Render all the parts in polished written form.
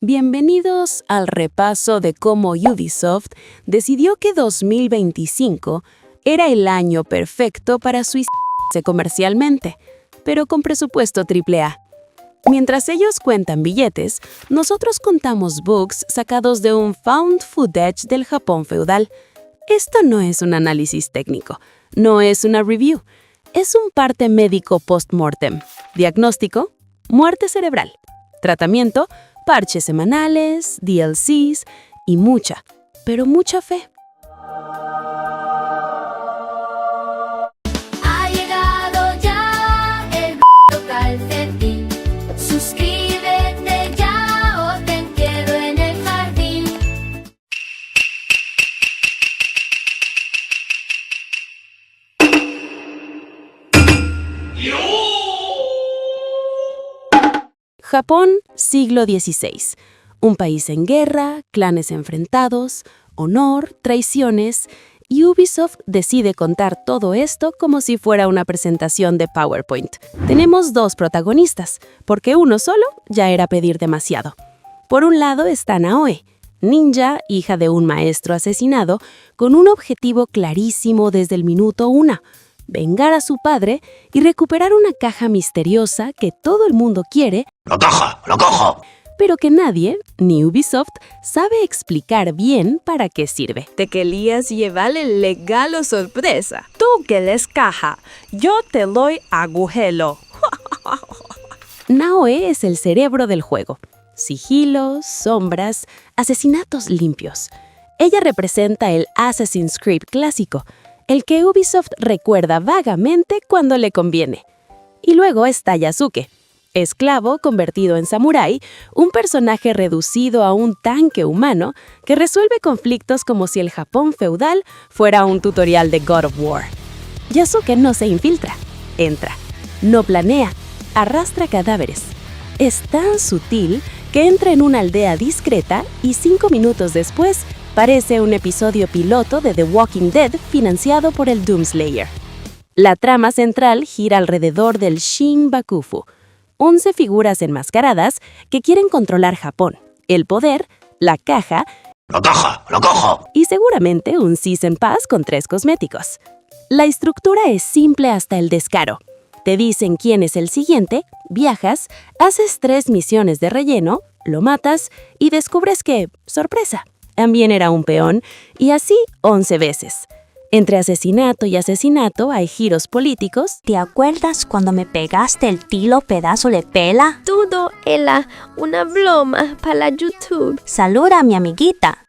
Bienvenidos al repaso de cómo Ubisoft decidió que 2025 era el año perfecto para suicidarse comercialmente, pero con presupuesto AAA. Mientras ellos cuentan billetes, nosotros contamos bugs sacados de un found footage del Japón feudal. Esto no es un análisis técnico, no es una review, es un parte médico post-mortem. Diagnóstico: muerte cerebral. Tratamiento: parches semanales, DLCs y mucha, pero mucha fe. Ha llegado ya el calcetín. Suscríbete ya o te entierro en el jardín. Japón, siglo XVI. Un país en guerra, clanes enfrentados, honor, traiciones, y Ubisoft decide contar todo esto como si fuera una presentación de PowerPoint. Tenemos dos protagonistas, porque uno solo ya era pedir demasiado. Por un lado está Naoe, ninja, hija de un maestro asesinado, con un objetivo clarísimo desde el minuto 1: vengar a su padre y recuperar una caja misteriosa que todo el mundo quiere, ¡Lo cojo! pero que nadie, ni Ubisoft, sabe explicar bien para qué sirve. Te querías llevar el regalo sorpresa. Tú quieres caja, yo te doy agujero. Naoe es el cerebro del juego. Sigilos, sombras, asesinatos limpios. Ella representa el Assassin's Creed clásico, el que Ubisoft recuerda vagamente cuando le conviene. Y luego está Yasuke, esclavo convertido en samurái, un personaje reducido a un tanque humano que resuelve conflictos como si el Japón feudal fuera un tutorial de God of War. Yasuke no se infiltra, entra, no planea, arrastra cadáveres. Es tan sutil que entra en una aldea discreta y 5 minutos después parece un episodio piloto de The Walking Dead financiado por el Doomslayer. La trama central gira alrededor del Shin Bakufu, 11 figuras enmascaradas que quieren controlar Japón, el poder, la caja ¡Lo cojo! y seguramente un Season Pass con 3 cosméticos. La estructura es simple hasta el descaro. Te dicen quién es el siguiente, viajas, haces 3 misiones de relleno, lo matas y descubres que, sorpresa, también era un peón, y así 11 veces. Entre asesinato y asesinato hay giros políticos. ¿Te acuerdas cuando me pegaste el tiro pedazo de pela? Todo era una broma para YouTube. Saluda a mi amiguita.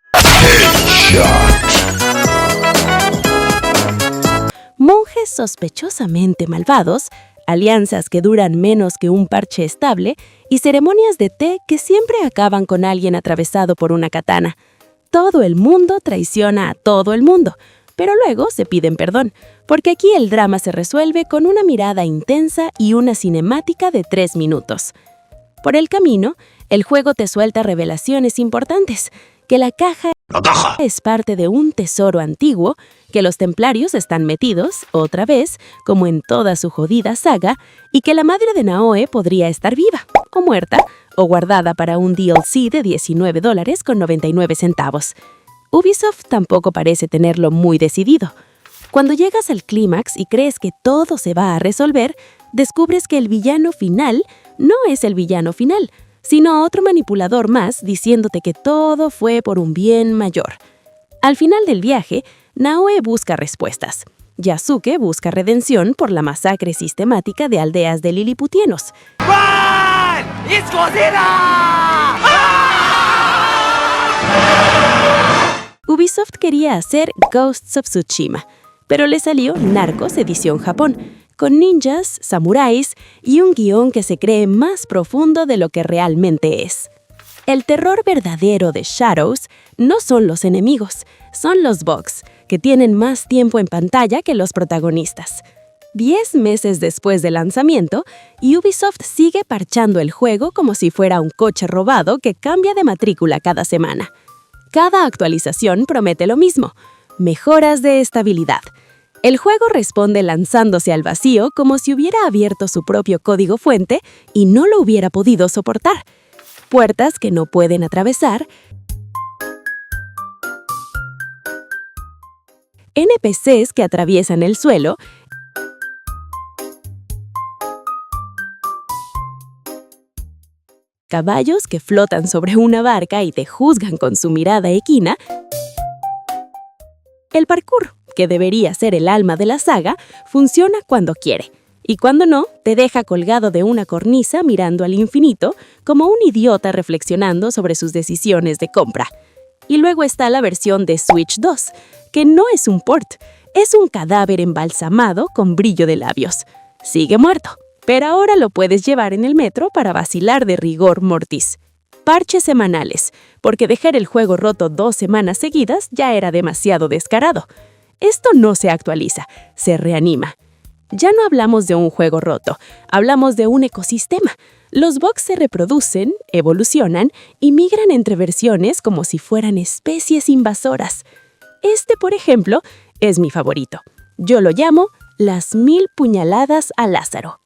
Monjes sospechosamente malvados, alianzas que duran menos que un parche estable y ceremonias de té que siempre acaban con alguien atravesado por una katana. Todo el mundo traiciona a todo el mundo, pero luego se piden perdón, porque aquí el drama se resuelve con una mirada intensa y una cinemática de 3 minutos. Por el camino, el juego te suelta revelaciones importantes, que la caja es parte de un tesoro antiguo, que los templarios están metidos, otra vez, como en toda su jodida saga, y que la madre de Naoe podría estar viva, o muerta, o guardada para un DLC de $19.99. Ubisoft tampoco parece tenerlo muy decidido. Cuando llegas al clímax y crees que todo se va a resolver, descubres que el villano final no es el villano final, sino otro manipulador más diciéndote que todo fue por un bien mayor. Al final del viaje, Naoe busca respuestas. Yasuke busca redención por la masacre sistemática de aldeas de liliputianos. ¡Es cocina! Ubisoft quería hacer Ghosts of Tsushima, pero le salió Narcos Edición Japón, con ninjas, samuráis y un guión que se cree más profundo de lo que realmente es. El terror verdadero de Shadows no son los enemigos, son los bugs, que tienen más tiempo en pantalla que los protagonistas. 10 meses después del lanzamiento, Ubisoft sigue parchando el juego como si fuera un coche robado que cambia de matrícula cada semana. Cada actualización promete lo mismo: mejoras de estabilidad. El juego responde lanzándose al vacío como si hubiera abierto su propio código fuente y no lo hubiera podido soportar. puertas que no pueden atravesar, NPCs que atraviesan el suelo, caballos que flotan sobre una barca y te juzgan con su mirada equina, el parkour, que debería ser el alma de la saga, funciona cuando quiere, y cuando no, te deja colgado de una cornisa mirando al infinito como un idiota reflexionando sobre sus decisiones de compra. Y luego está la versión de Switch 2, que no es un port, es un cadáver embalsamado con brillo de labios. Sigue muerto, pero ahora lo puedes llevar en el metro para vacilar de rigor mortis. Parches semanales, porque dejar el juego roto 2 semanas seguidas ya era demasiado descarado. Esto no se actualiza, se reanima. Ya no hablamos de un juego roto, hablamos de un ecosistema. Los bugs se reproducen, evolucionan y migran entre versiones como si fueran especies invasoras. Este, por ejemplo, es mi favorito. Yo lo llamo las 1000 puñaladas a Lázaro.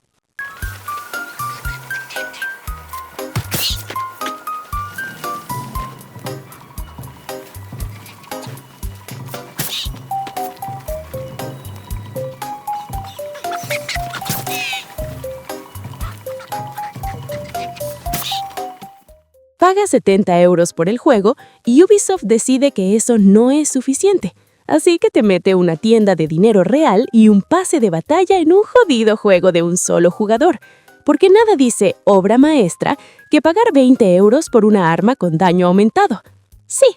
Paga 70 € por el juego y Ubisoft decide que eso no es suficiente. Así que te mete una tienda de dinero real y un pase de batalla en un jodido juego de un solo jugador. Porque nada dice obra maestra que pagar 20 € por una arma con daño aumentado. Sí,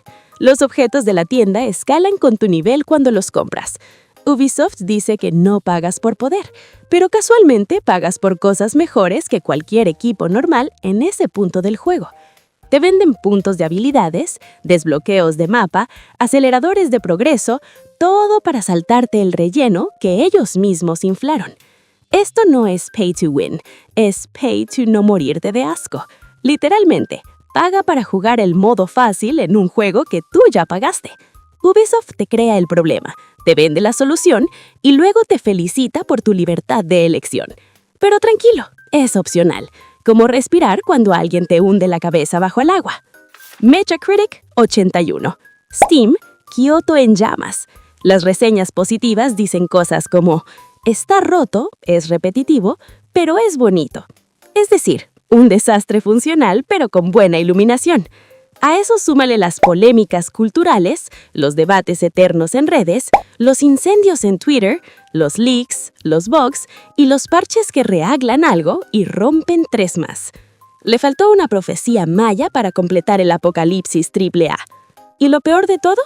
los objetos de la tienda escalan con tu nivel cuando los compras. Ubisoft dice que no pagas por poder, pero casualmente pagas por cosas mejores que cualquier equipo normal en ese punto del juego. Te venden puntos de habilidades, desbloqueos de mapa, aceleradores de progreso, todo para saltarte el relleno que ellos mismos inflaron. Esto no es pay to win, es pay to no morirte de asco. Literalmente, paga para jugar el modo fácil en un juego que tú ya pagaste. Ubisoft te crea el problema, te vende la solución y luego te felicita por tu libertad de elección. Pero tranquilo, es opcional. Como respirar cuando alguien te hunde la cabeza bajo el agua. Metacritic 81. Steam, Kyoto en llamas. Las reseñas positivas dicen cosas como: está roto, es repetitivo, pero es bonito. Es decir, un desastre funcional pero con buena iluminación. A eso súmale las polémicas culturales, los debates eternos en redes, los incendios en Twitter, los leaks, los bugs y los parches que reaglan algo y rompen 3 más. Le faltó una profecía maya para completar el apocalipsis AAA. Y lo peor de todo,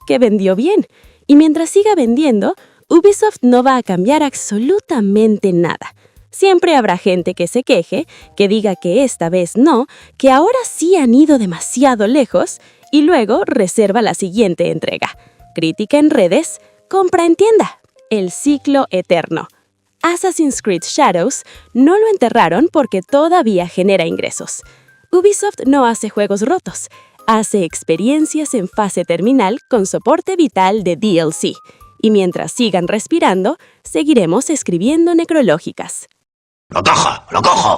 que vendió bien. Y mientras siga vendiendo, Ubisoft no va a cambiar absolutamente nada. Siempre habrá gente que se queje, que diga que esta vez no, que ahora sí han ido demasiado lejos y luego reserva la siguiente entrega. Crítica en redes, compra en tienda. El ciclo eterno. Assassin's Creed Shadows no lo enterraron porque todavía genera ingresos. Ubisoft no hace juegos rotos, hace experiencias en fase terminal con soporte vital de DLC. Y mientras sigan respirando, seguiremos escribiendo necrológicas. ¡Lo cojo! ¡Lo cojo!